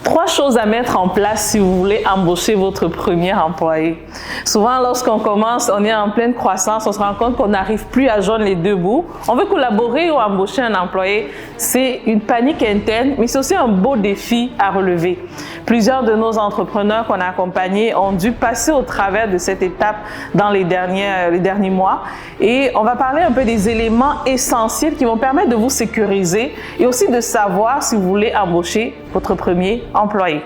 3 choses à mettre en place si vous voulez embaucher votre premier employé. Souvent, lorsqu'on commence, on est en pleine croissance, on se rend compte qu'on n'arrive plus à joindre les deux bouts. On veut collaborer ou embaucher un employé. C'est une panique interne, mais c'est aussi un beau défi à relever. Plusieurs de nos entrepreneurs qu'on a accompagnés ont dû passer au travers de cette étape dans les derniers mois. Et on va parler un peu des éléments essentiels qui vont permettre de vous sécuriser et aussi de savoir si vous voulez embaucher votre premier employé.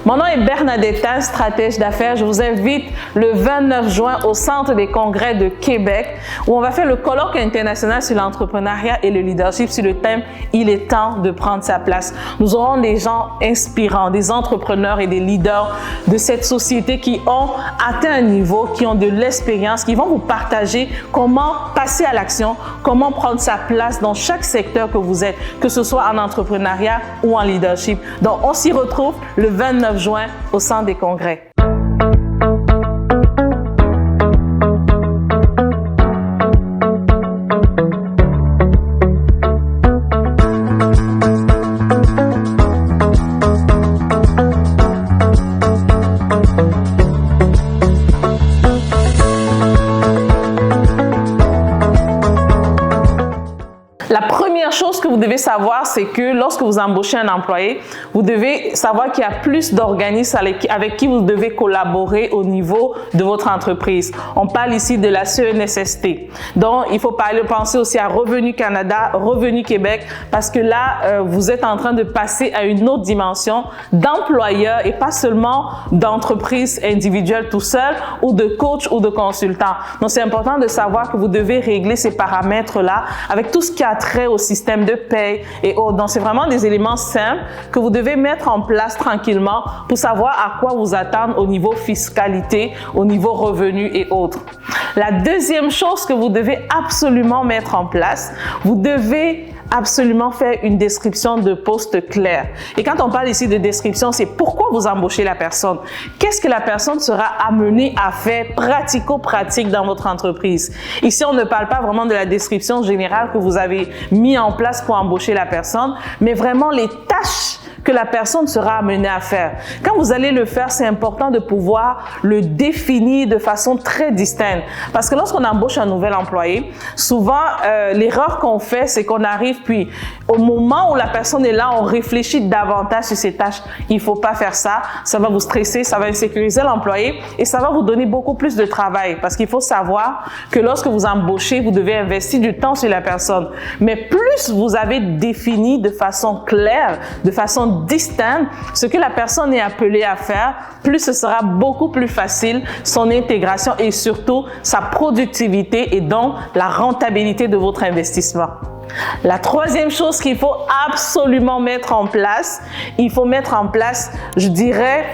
Mon nom est Bernadetta, stratège d'affaires. Je vous invite le 29 juin au Centre des congrès de Québec où on va faire le colloque international sur l'entrepreneuriat et le leadership sur le thème « Il est temps de prendre sa place ». Nous aurons des gens inspirants, des entrepreneurs et des leaders de cette société qui ont atteint un niveau, qui ont de l'expérience, qui vont vous partager comment passer à l'action, comment prendre sa place dans chaque secteur que vous êtes, que ce soit en entrepreneuriat ou en leadership. Donc, on s'y retrouve le 29 juin au Centre des congrès. La première chose que vous devez savoir, c'est que lorsque vous embauchez un employé, vous devez savoir qu'il y a plus d'organismes avec qui vous devez collaborer au niveau de votre entreprise. On parle ici de la CNSST. Donc, il faut penser aussi à Revenu Canada, Revenu Québec, parce que là, vous êtes en train de passer à une autre dimension d'employeur et pas seulement d'entreprise individuelle tout seul ou de coach ou de consultant. Donc, c'est important de savoir que vous devez régler ces paramètres-là avec tout ce qui a trait au système de paye et autres. Donc, c'est vraiment des éléments simples que vous devez mettre en place tranquillement pour savoir à quoi vous attendre au niveau fiscalité, au niveau revenu et autres. La deuxième chose que vous devez absolument mettre en place, vous devez absolument faire une description de poste claire. Et quand on parle ici de description, c'est pourquoi vous embauchez la personne. Qu'est-ce que la personne sera amenée à faire pratico-pratique dans votre entreprise? Ici, on ne parle pas vraiment de la description générale que vous avez mis en place pour embaucher la personne, mais vraiment les tâches que la personne sera amenée à faire. Quand vous allez le faire, c'est important de pouvoir le définir de façon très distincte. Parce que lorsqu'on embauche un nouvel employé, souvent, l'erreur qu'on fait, c'est qu'on arrive, puis au moment où la personne est là, on réfléchit davantage sur ses tâches. Il ne faut pas faire ça. Ça va vous stresser, ça va insécuriser l'employé et ça va vous donner beaucoup plus de travail. Parce qu'il faut savoir que lorsque vous embauchez, vous devez investir du temps sur la personne. Mais plus vous avez défini de façon claire, de façon distincte, ce que la personne est appelée à faire, plus ce sera beaucoup plus facile son intégration et surtout sa productivité et donc la rentabilité de votre investissement. La troisième chose qu'il faut absolument mettre en place, il faut mettre en place, je dirais,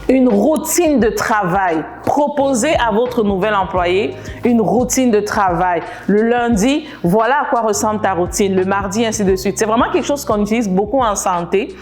une routine de travail. Proposez à votre nouvel employé une routine de travail. Le lundi, voilà à quoi ressemble ta routine. Le mardi, ainsi de suite. C'est vraiment quelque chose qu'on utilise beaucoup en santé.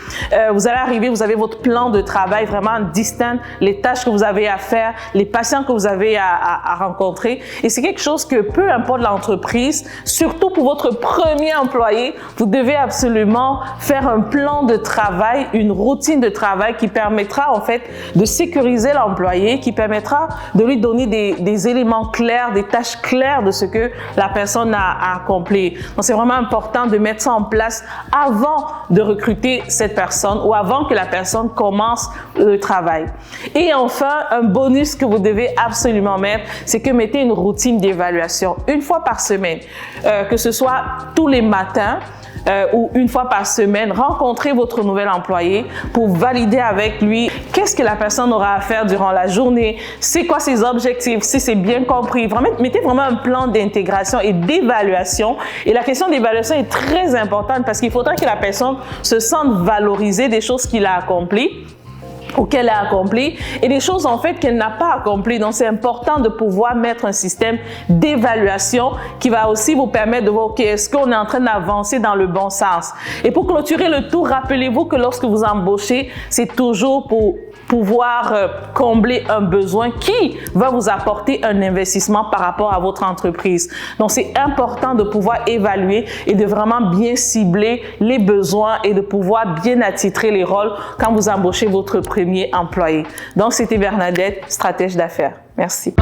Vous allez arriver, vous avez votre plan de travail vraiment distinct, les tâches que vous avez à faire, les patients que vous avez à rencontrer. Et c'est quelque chose que peu importe l'entreprise, surtout pour votre premier employé, vous devez absolument faire un plan de travail, une routine de travail qui permettra en fait de sécuriser l'employé, qui permettra de lui donner des éléments clairs, des tâches claires de ce que la personne a accompli. Donc, c'est vraiment important de mettre ça en place avant de recruter cette personne ou avant que la personne commence le travail. Et enfin, un bonus que vous devez absolument mettre, c'est que mettez une routine d'évaluation une fois par semaine, que ce soit tous les matins, ou une fois par semaine, rencontrez votre nouvel employé pour valider avec lui qu'est-ce que la personne aura à faire durant la journée, c'est quoi ses objectifs, si c'est bien compris. Vraiment, mettez vraiment un plan d'intégration et d'évaluation. Et la question d'évaluation est très importante parce qu'il faudra que la personne se sente valorisée des choses qu'il a accomplies. ou qu'elle a accompli et des choses en fait qu'elle n'a pas accomplies. Donc c'est important de pouvoir mettre un système d'évaluation qui va aussi vous permettre de voir, ok, est-ce qu'on est en train d'avancer dans le bon sens. Et pour clôturer le tout, rappelez-vous que lorsque vous embauchez, c'est toujours pour pouvoir combler un besoin qui va vous apporter un investissement par rapport à votre entreprise. Donc, c'est important de pouvoir évaluer et de vraiment bien cibler les besoins et de pouvoir bien attitrer les rôles quand vous embauchez votre premier employé. Donc, c'était Bernadette, stratège d'affaires. Merci.